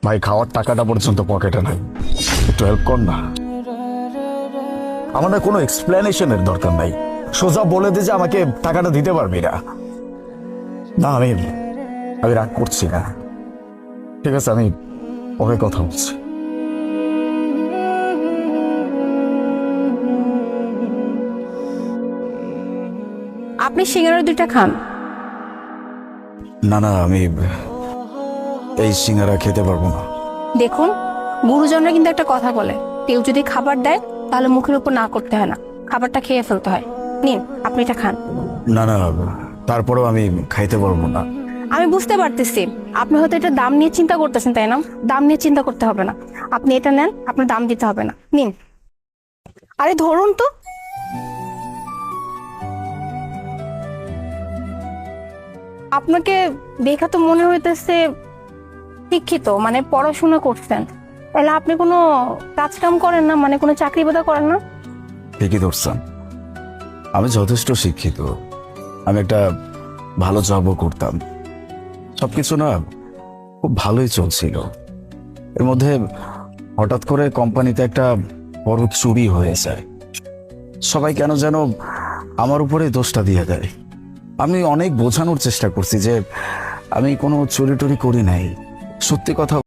ভাই খাওয়ার টাকাটা পর্যন্ত পকেটে নাই, একটু হেল্প কর না। আমার না কোনো এক্সপ্লেনেশনের দরকার নাই, সোজা বলে দে যে আমাকে টাকাটা দিতে পারবি না। না আমি আমি রাগ করছি না, ঠিক আছে আমি ওকে কথা বলছি। আপনি সিঙ্গারা দুইটা খান। না না আমি এই সিঙ্গারা খেতে পারবো না। দেখুন, গুরুজনরা কিন্তু একটা কথা বলে, কেউ যদি খাবার দেয় তাহলে মুখের উপর না করতে হয় না, খাবারটা খেয়ে ফেলতে হয়। নিন, আপনি এটা খান। না না তারপরেও আমি খাইতে পারবো না। আমি বুঝতে পারতেছি আপনি হয়তো এটা দাম নিয়ে চিন্তা করতেছেন, তাই না? দাম নিয়ে চিন্তা করতে হবে না, আপনি এটা নেন, আপনার দাম দিতে হবে না। নিন, আরে ধরুন তো। আপনাকে দেখা তো মনে হইতেছে শিক্ষিত, মানে পড়াশোনা করছেন, তাহলে আপনি কোনো কাজ কাম করেন না, মানে কোনো চাকরি বাদা করেন না? ঠিকই ধরছেন, আমি যথেষ্ট শিক্ষিত, আমি একটা ভালো জবও করতাম, সবকিছু না খুব ভালোই চলছিল। এর মধ্যে হঠাৎ করে কোম্পানিতে একটা বড় চুরি হয়ে যায়, সবাই কেন যেন আমার উপরে দোষটা দিয়ে দেয়। আমি অনেক বোঝানোর চেষ্টা করছি যে আমি কোনো চুরি টুরি করি নাই, সত্যি কথা